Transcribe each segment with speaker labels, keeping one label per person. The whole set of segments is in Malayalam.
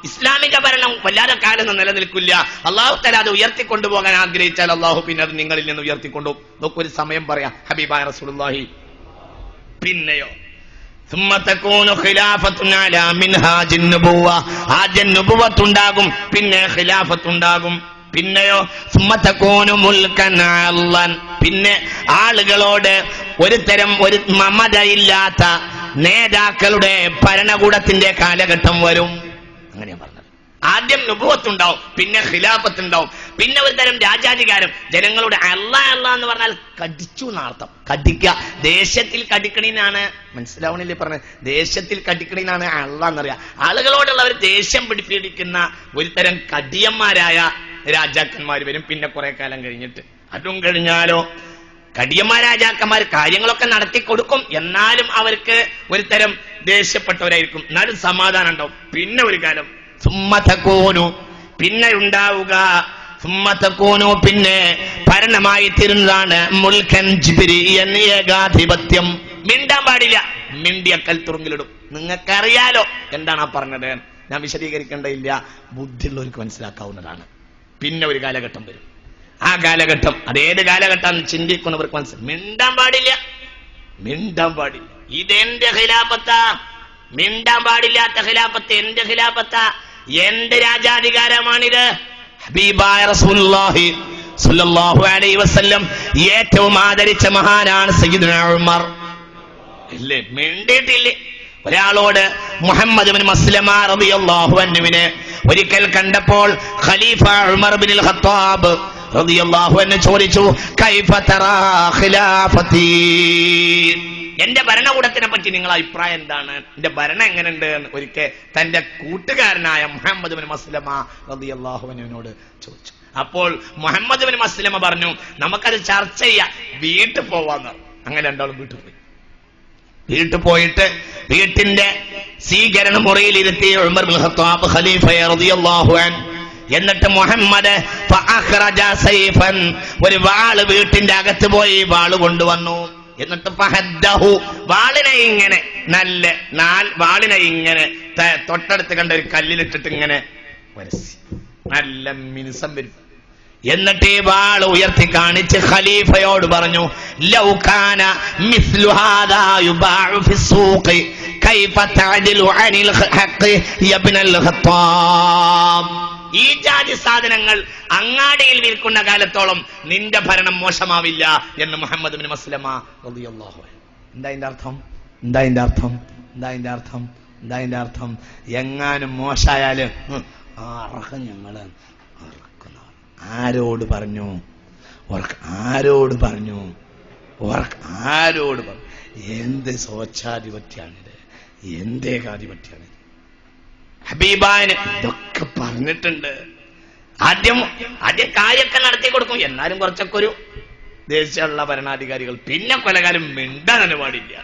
Speaker 1: ഇസ്ലാമിക ഭരണം വല്ലാതെ കാലം നിലനിൽക്കില്ല. അള്ളാഹു തആല അത് ഉയർത്തിക്കൊണ്ടുപോകാൻ ആഗ്രഹിച്ചാൽ അള്ളാഹു പിന്നെ അത് നിങ്ങളിൽ നിന്ന് ഉയർത്തിക്കൊണ്ടുപോകും. നോക്കൊരു സമയം പറയാം ഹബീബായ റസൂലുള്ളാഹി. പിന്നെയോ ثم تكون خلافة على منهاج النبوة. ആദ്യ നുബുവത്ത് ഉണ്ടാകും, പിന്നെ ഖിലാഫത്ത് ഉണ്ടാകും. പിന്നെയോ ثم تكون ملكا عالا. പിന്നെ ആളുകളോട് ഒരു മമതയില്ലാത്ത നേതാക്കളുടെ ഭരണകൂടത്തിന്റെ കാലഘട്ടം വരും. അങ്ങനെയാ പറഞ്ഞത്. ആദ്യം നുബുവത്ത് ഉണ്ടാവും, പിന്നെ ഖിലാഫത്ത് ഉണ്ടാവും, പിന്നെ ഒരു തരം രാജാധികാരം. ജനങ്ങളുടെ അല്ലാഹ് അല്ലാഹ് എന്ന് പറഞ്ഞാൽ കടിച്ചു എന്നർത്ഥം. കടിക്കുക, ദേശത്തിൽ കടിക്കണീനാണ്. മനസ്സിലാവണില്ലേ പറഞ്ഞത്? ദേശത്തിൽ കടിക്കണീനാണ് അല്ലാഹ് എന്നറിയാം. ആളുകളോടുള്ള ഒരു ദേഷ്യം പിടിപ്പിക്കുന്ന ഒരു തരം കടിയന്മാരായ രാജാക്കന്മാർ വരും. പിന്നെ കുറെ കാലം കഴിഞ്ഞിട്ട് അതും കഴിഞ്ഞാലോ കടിയന്മാർ രാജാക്കന്മാർ കാര്യങ്ങളൊക്കെ നടത്തി കൊടുക്കും, എന്നാലും അവർക്ക് ഒരു തരം ദേഷ്യപ്പെട്ടവരായിരിക്കും. എന്നാലും സമാധാനം ഉണ്ടാവും. പിന്നെ ഒരു കാലം സുമ്മതകൂനു, പിന്നെ ഉണ്ടാവുക സുമ്മതകൂനു, പിന്നെ ഭരണമായി തീരുന്നതാണ് മുൽക്കൻ ജിബ്രിയൻ, ഏകാധിപത്യം. മിണ്ടാൻ പാടില്ല, മിണ്ടിയക്കൽ തുറുങ്കിലിടും. നിങ്ങൾക്കറിയാലോ എന്താണ് ആ പറഞ്ഞത്, ഞാൻ വിശദീകരിക്കേണ്ടതില്ല, ബുദ്ധിയുള്ളവർക്ക് മനസ്സിലാക്കാവുന്നതാണ്. പിന്നെ ഒരു കാലഘട്ടം വരും. ആ കാലഘട്ടം അതേത് കാലഘട്ടം ചിന്തിക്കുന്നവർക്ക് മനസ്സിലാവും. മിണ്ടാൻ പാടില്ല, മിണ്ടാൻ പാടില്ല. ഇതെന്റെ ഖിലാഫത്താ. മിണ്ടാൻ പാടില്ലാത്ത ഖിലാഫത്ത് എന്റെ ഖിലാഫത്താ, എന്റെ രാജാധികാരമാണിത്. ഹബീബായ റസൂലുള്ളാഹി സ്വല്ലല്ലാഹു അലൈഹി വസല്ലം ഏറ്റവും ആദരിച്ച മഹാനാണ് സയ്യിദുനാ ഉമർ. ഇല്ലേ, മിണ്ടിയിട്ടില്ലേ? ഒരാളോട് മുഹമ്മദ് ബിൻ മസ്ലമ റളിയല്ലാഹു അൻഹുവിനെ ഒരിക്കൽ കണ്ടപ്പോൾ ഖലീഫ ഉമർ ബിൻ ഖത്താബ് റളിയല്ലാഹു അൻഹു ചോദിച്ചു, കൈഫ തറാ ഖിലാഫതി, എന്റെ ഭരണകൂടത്തിനെ പറ്റി നിങ്ങളുടെ അഭിപ്രായം എന്താണ്, എന്റെ ഭരണം എങ്ങനെയുണ്ട് എന്ന് ഒരിക്കൽ തന്റെ കൂട്ടുകാരനായ മുഹമ്മദ് ബിൻ മസ്ലമ റളിയല്ലാഹു അൻഹുവിനോട് ചോദിച്ചു. അപ്പോൾ മുഹമ്മദ് ബിൻ മസ്ലമ പറഞ്ഞു, നമുക്കത് ചർച്ച ചെയ്യാം, വീട്ടിൽ പോവാന്ന്. അങ്ങനെ രണ്ടാളും വീട്ടിൽ പോയി. വീട്ടിൽ പോയിട്ട് വീട്ടിന്റെ സ്വീകരണ മുറിയിൽ ഇരുത്തി ഉമർ ബിൻ ഖത്താബ് ഖലീഫയെ റളിയല്ലാഹു അൻഹു. എന്നിട്ട് മുഹമ്മദ് ഫഅഖ്റജ സൈഫൻ, ഒരു വാള് വീട്ടിന്റെ അകത്ത് പോയി വാള് കൊണ്ടുവന്നു. എന്നിട്ട് ഫഹദ്ദഹു, വാളിനെ ഇങ്ങനെ വാളിനെ ഇങ്ങനെ തൊട്ടടുത്ത് കണ്ട ഒരു കല്ലിലിട്ടിട്ട് ഇങ്ങനെ വരസി, നല്ല മിനുസം വരും. എന്നിട്ട് ഈ വാൾ ഉയർത്തി കാണിച്ച് ഖലീഫയോട് പറഞ്ഞു, ലൗ കാന മിസ്ലു ഹാദാ യുബാഉ ഫിസ്സൂഖി കൈഫ തഅദിലു അനിൽ ഹഖ് യബ്നൽ ഖത്താബ്, ഈ ജാതി സാധനങ്ങൾ അങ്ങാടിയിൽ വിൽക്കുന്ന കാലത്തോളം നിന്റെ ഭരണം മോശമാവില്ല എന്ന് മുഹമ്മദ് ബിൻ മസ്ലമ റളിയല്ലാഹു അൻഹു. എന്താ ഇതിന്റെ അർത്ഥം? എന്താ ഇതിന്റെ അർത്ഥം? എന്താ ഇതിന്റെ അർത്ഥം? എന്താ ഇതിന്റെ അർത്ഥം? എങ്ങാനും മോശായാല് ഞങ്ങള് ആരോട് പറഞ്ഞു? ആരോട് പറഞ്ഞു? ആരോട് പറഞ്ഞു? എന്ത് സ്വച്ഛാധിപത്യാണിത്, എന്തേകാധിപത്യാണിത്? ഹബീബാന് ഇതൊക്കെ പറഞ്ഞിട്ടുണ്ട്. ആദ്യം കാര്യമൊക്കെ നടത്തി കൊടുക്കും, എന്നാലും കുറച്ചൊക്കെ ഒരു ദേശീയമുള്ള ഭരണാധികാരികൾ. പിന്നെ കൊലകാലം മിണ്ടാൻ പാടില്ല.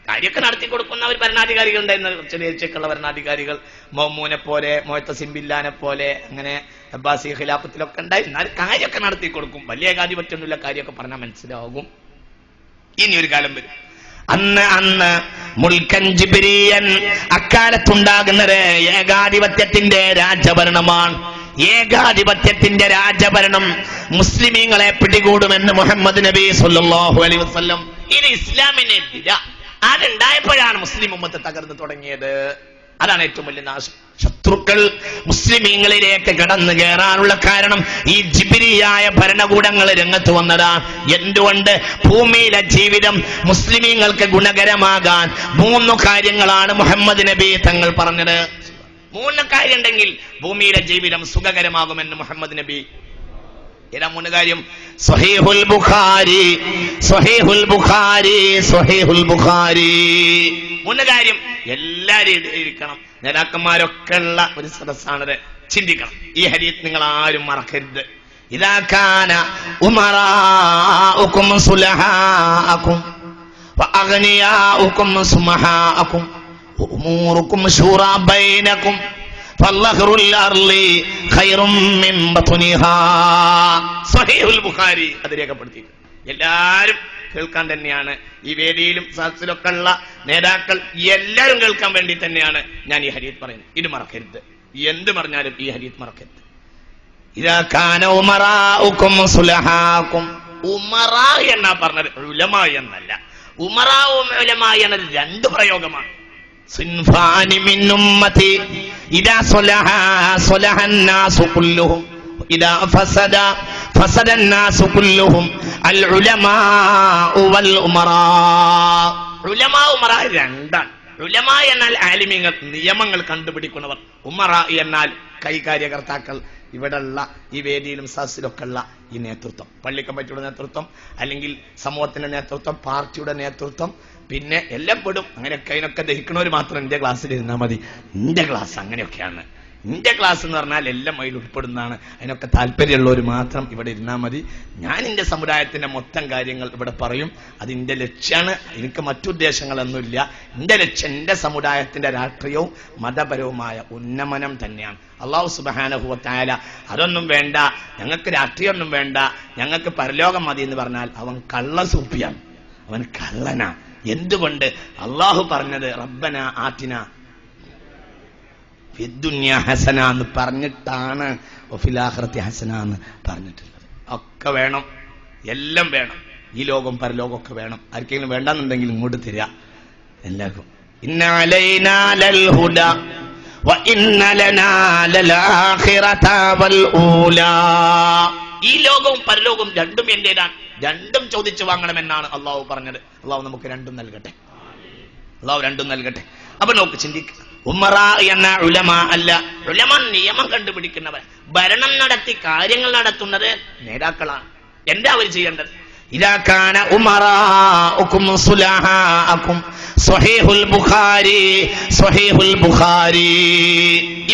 Speaker 1: കാര്യമൊക്കെ നടത്തി കൊടുക്കുന്ന ഒരു ഭരണാധികാരികൾ ഉണ്ടായിരുന്ന കുറച്ച് ദേശീയക്കുള്ള ഭരണാധികാരികൾ, മൗമൂനെ പോലെ, മുഅ്തസിം ബില്ലാനെ പോലെ, അങ്ങനെ അബ്ബാസി ഖിലാഫത്തിലൊക്കെ ഉണ്ടായി. എന്നാലും കാര്യമൊക്കെ നടത്തി കൊടുക്കും. വലിയ ഏകാധിപത്യമൊന്നുമില്ല, കാര്യമൊക്കെ പറഞ്ഞാൽ മനസ്സിലാകും. ഇനി ഒരു കാലം വരും, അന്ന് മുൽക്കൻ ജിബ്രിയൻ, അക്കാലത്തുണ്ടാകുന്നത് ഏകാധിപത്യത്തിന്റെ രാജഭരണമാണ്. ഏകാധിപത്യത്തിന്റെ രാജഭരണം മുസ്ലിമീങ്ങളെ പിടികൂടുമെന്ന് മുഹമ്മദ് നബി സല്ലല്ലാഹു അലൈഹി വസല്ലം. ഇത് ഇസ്ലാമിനെതിര അതുണ്ടായപ്പോഴാണ് മുസ്ലിം ഉമ്മത്ത് തകർന്നു തുടങ്ങിയത്. അതാണ് ഏറ്റവും വലിയ നാശം. ശത്രുക്കൾ മുസ്ലിമീങ്ങളിലേക്ക് കടന്നു കയറാനുള്ള കാരണം ഈ ജിബ്രിയായ ഭരണകൂടങ്ങൾ രംഗത്ത് വന്നതാണ്. എന്തുകൊണ്ട്? ഭൂമിയിലെ ജീവിതം മുസ്ലിമീങ്ങൾക്ക് ഗുണകരമാകാൻ 3 കാര്യങ്ങളാണ് മുഹമ്മദ് നബി തങ്ങൾ പറഞ്ഞത്. 3 കാര്യം ഉണ്ടെങ്കിൽ ഭൂമിയിലെ ജീവിതം സുഖകരമാകുമെന്ന് മുഹമ്മദ് നബി. ഏതാ 3 കാര്യം? സ്വഹീഹുൽ ബുഖാരി, സ്വഹീഹുൽ ബുഖാരി, സ്വഹീഹുൽ ബുഖാരി. 3 കാര്യം എല്ലാവരും ഇരിക്കണം. നേതാക്കന്മാരൊക്കെ ഉള്ള ഒരു സദസ്സാണത്. ചിന്തിക്കണം. ഈ ഹദീസ് നിങ്ങൾ ആരും മറക്കരുത്. ഇദാ കാന ഉമറാഉകും സുലഹാഅകും വഅഗ്നിയാഉകും സുമഹാഅകും വഉമൂറുകും ശൂറാ ബൈനകും ഫല്ലഹ്റുൽ അർളി ഖൈറും മിൻ ബത്നിഹാ. സ്വഹീഹുൽ ബുഖാരി അത് രേഖപ്പെടുത്തി. എല്ലാവരും കേൾക്കാൻ തന്നെയാണ്. ഈ വേദിയിലും സദസ്സിലൊക്കെ ഉള്ള നേതാക്കൾ എല്ലാവരും കേൾക്കാൻ വേണ്ടി തന്നെയാണ് ഞാൻ ഈ ഹദീസ് പറയുന്നത്. ഇത് മറക്കരുത്. എന്ത് പറഞ്ഞാലും ഈ ഹദീസ് മറക്കരുത്. ഇദാ കാന ഉമറാഉകും സുലഹാകും. ഉമറാ എന്നാ പറഞ്ഞത്, ഉലമാ എന്നല്ല. ഉമറാവും ഉലമാ എന്നത് രണ്ട് പ്രയോഗമാണ്. സിൻഫാനി മിൻ ഉമ്മതി ഇദാ സലഹ സലഹൻ നാസു കുല്ലുഹും ഇദാ ഫസദ ഫസദൻ നാസു കുല്ലുഹും അൽ ഉലമാ വൽ ഉമറാ. ഉലമാ ഉമറാ രണ്ടാണ്. ഉലമാ എന്നാൽ ആലിമീങ്ങൾ, നിയമങ്ങൾ കണ്ടുപിടിക്കുന്നവർ. ഉമറാ എന്നാൽ കൈകാര്യകർത്താക്കൾ. ഇവിടെയുള്ള ഈ വേദിയിലും സദസ്സിലൊക്കെ ഉള്ള ഈ നേതൃത്വം, പള്ളി കമ്മിറ്റിയുടെ നേതൃത്വം, അല്ലെങ്കിൽ സമൂഹത്തിന്റെ നേതൃത്വം, പാർട്ടിയുടെ നേതൃത്വം, പിന്നെ എല്ലാം പെടും. അങ്ങനെയൊക്കെ അതിനൊക്കെ ദഹിക്കണവർ മാത്രം എന്റെ ക്ലാസ്സിൽ ഇരുന്നാൽ മതി. എന്റെ ക്ലാസ് അങ്ങനെയൊക്കെയാണ്. എന്റെ ക്ലാസ് എന്ന് പറഞ്ഞാൽ എല്ലാം അതിൽ ഉൾപ്പെടുന്നതാണ്. അതിനൊക്കെ താല്പര്യമുള്ളവർ മാത്രം ഇവിടെ ഇരുന്നാൽ മതി. ഞാൻ എന്റെ സമുദായത്തിന്റെ മൊത്തം കാര്യങ്ങൾ ഇവിടെ പറയും. അത് എന്റെ ലക്ഷ്യമാണ്. എനിക്ക് മറ്റുദ്ദേശങ്ങളൊന്നുമില്ല. എന്റെ ലക്ഷ്യം എന്റെ സമുദായത്തിന്റെ രാഷ്ട്രീയവും മതപരവുമായ ഉന്നമനം തന്നെയാണ്. അല്ലാഹു സുബ്ഹാനഹു വ തആല അതൊന്നും വേണ്ട, ഞങ്ങൾക്ക് രാഷ്ട്രീയമൊന്നും വേണ്ട, ഞങ്ങൾക്ക് പരലോകം മതി എന്ന് പറഞ്ഞാൽ അവൻ കള്ളസൂപ്പിയാണ്, അവൻ കള്ളനാ. എന്തുകൊണ്ട്? അള്ളാഹു പറഞ്ഞത് റബ്ബന ആതിന ഫിദ്ദുനിയ ഹസന എന്ന് പറഞ്ഞിട്ടാണ് വഫിൽ ആഖിറതി ഹസന എന്ന് പറഞ്ഞിട്ടുള്ളത്. ഒക്കെ വേണം, എല്ലാം വേണം. ഈ ലോകം പരലോകം ഒക്കെ വേണം. ആർക്കെങ്കിലും വേണ്ടെന്നുണ്ടെങ്കിൽ ഇങ്ങോട്ട് തരിക എല്ലാവർക്കും. ഇന്ന അലൈനാ ലൽ ഹുദ വ ഇന്ന ലനാ ലൽ ആഖിറത വൽ ഊലാ. ഈ ലോകവും പരലോകവും രണ്ടും എന്റേതാണ്. രണ്ടും ചോദിച്ചു വാങ്ങണമെന്നാണ് അള്ളാഹു പറഞ്ഞത്. അള്ളാഹു നമുക്ക് രണ്ടും നൽകട്ടെ. അള്ളാഹു രണ്ടും നൽകട്ടെ. അപ്പൊ നോക്ക്, ചിന്തിക്കുക. ഉമറാ എന്ന ഉലമാ അല്ല. ഉലമാ നിയമം കണ്ടുപിടിക്കുന്നവർ, ഭരണം നടത്തി കാര്യങ്ങൾ നടത്തുന്നത് നേതാക്കളാണ്. എന്താ അവർ ചെയ്യേണ്ടത്? ഇദാ കാന ഉമറാഉകും സുലഹാഅകും. സ്വഹീഹുൽ ബുഖാരി, സ്വഹീഹുൽ ബുഖാരി.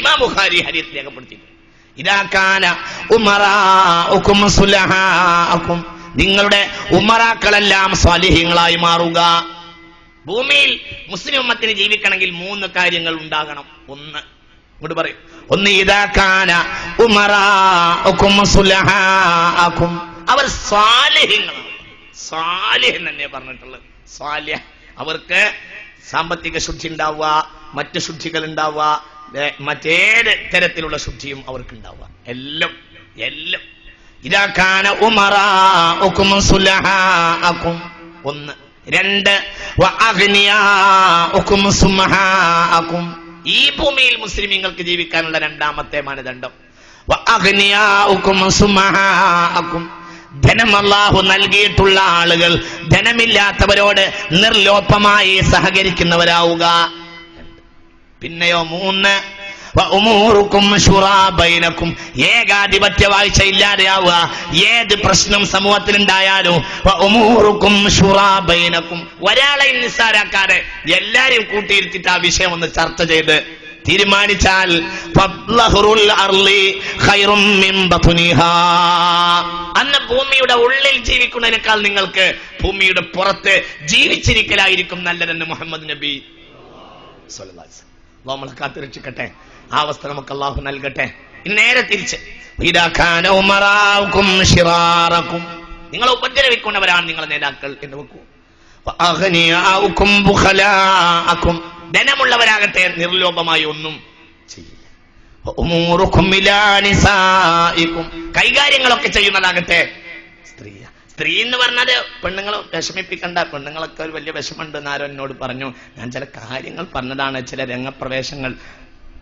Speaker 1: ഇമാം ബുഖാരി ഹദീസ് രേഖപ്പെടുത്തി. ഇദാ കാന ഉമറാഉകും സുലഹാഅകും. നിങ്ങളുടെ ഉമറാക്കളെല്ലാം സ്വാലിഹീങ്ങളായി മാറുക. ഭൂമിയിൽ മുസ്ലിം ഉമ്മത്തിന് ജീവിക്കണമെങ്കിൽ 3 കാര്യങ്ങൾ ഉണ്ടാകണം. ഒന്ന്, ഇങ്ങോട്ട് പറയും. ഒന്ന്, ഇദാ കാന ഉമറാഉകും സുലഹാഅകും. അവർ സ്വാലിഹീങ്ങളാണ്. സ്വാലിഹ് തന്നെ പറഞ്ഞിട്ടുള്ളത്. സ്വാലിഹ്, അവർക്ക് സാമ്പത്തിക ശുദ്ധി ഉണ്ടാവുക, മറ്റ് ശുദ്ധികൾ ഉണ്ടാവുക, മറ്റേത് തരത്തിലുള്ള ശുദ്ധിയും അവർക്ക് ഉണ്ടാവുക. എല്ലാം എല്ലാം. ഇദാ കാന ഉമറാഉകും സുലഹാഅകും. ഒന്ന്. 2, വഅഗ്നിയാഉകും സുമഹാഅകും. ഈ ഭൂമിയിൽ മുസ്ലിമീങ്ങൾക്ക് ജീവിക്കാനുള്ള രണ്ടാമത്തെ മാനദണ്ഡം വഅഗ്നിയാഉകും സുമഹാഅകും. ധനം അല്ലാഹു നൽകിയിട്ടുള്ള ആളുകൾ ധനമില്ലാത്തവരോട് നിർലോഭമായി സഹകരിക്കുന്നവരാവുക. പിന്നെയോ 3, വഉമൂറുകും ശുറാ ബൈനകും. ഏകാധിപത്യ വാഴ്ച ഇല്ലാതെയാവുക. ഏത് പ്രശ്നം സമൂഹത്തിലുണ്ടായാലും വഉമൂറുകും ശുറാ ബൈനകും. ഒരാളെ നിസ്സാരാക്കാതെ എല്ലാരെയും കൂട്ടിയിരുത്തിട്ട് ആ വിഷയം ഒന്ന് ചർച്ച ചെയ്ത് തീരുമാനിച്ചാൽ അന്ന് ഭൂമിയുടെ ഉള്ളിൽ ജീവിക്കുന്നതിനേക്കാൾ നിങ്ങൾക്ക് ഭൂമിയുടെ പുറത്ത് ജീവിച്ചിരിക്കലായിരിക്കും നല്ലതെന്ന് മുഹമ്മദ് നബി സ്വല്ലല്ലാഹു അലൈഹി വസല്ലം. നമ്മളെ കാത്തുരക്ഷിക്കട്ടെ. ആ അവസ്ഥ നമുക്ക് അല്ലാഹു നൽകട്ടെ. നേരെ തിരിച്ച്, നിങ്ങളെ ഉപദ്രവിക്കുന്നവരാണ് നിങ്ങളെ നേതാക്കൾ എന്ന് വെക്കൂ. ധനമുള്ളവരാകട്ടെ നിർലോഭമായി ഒന്നും ചെയ്യില്ല. കൈകാര്യങ്ങളൊക്കെ ചെയ്യുന്നതാകട്ടെ സ്ത്രീ. സ്ത്രീ എന്ന് പറഞ്ഞത് പെണ്ണുങ്ങൾ വിഷമിപ്പിക്കണ്ട. പെണ്ണുങ്ങളൊക്കെ ഒരു വലിയ വിഷമുണ്ട് എന്നാരോ എന്നോട് പറഞ്ഞു. ഞാൻ ചില കാര്യങ്ങൾ പറഞ്ഞതാണ്, ചില രംഗപ്രവേശങ്ങൾ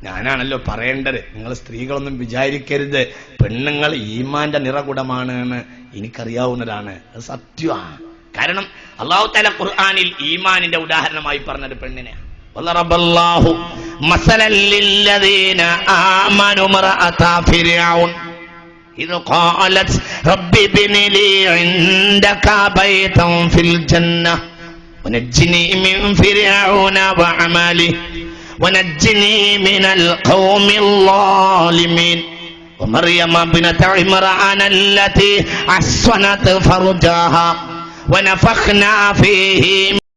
Speaker 1: ഞാനാണല്ലോ പറയേണ്ടത്. നിങ്ങൾ സ്ത്രീകളൊന്നും വിചാരിക്കരുത് പെണ്ണുങ്ങൾ ഈമാന്റെ നിറകുടമാണ് എന്ന് എനിക്കറിയാവുന്നതാണ്. അത് സത്യമാണ്. കാരണം അല്ലാഹു തആല ഖുർആനിൽ ഈമാനിന്റെ ഉദാഹരണമായി പറഞ്ഞത് പെണ്ണിനെയാണ്. വല്ലറബല്ലാഹു മസലൻ ലില്ലദീന ആമനു മറഅതാ ഫിർഔൻ إذ قالت رب ابن لي عندك بيتا في الجنة ونجني من فرعون وعمله ونجني من القوم الظالمين ومريم ابنة عمران التي أحصنت فرجها ونفخنا فيه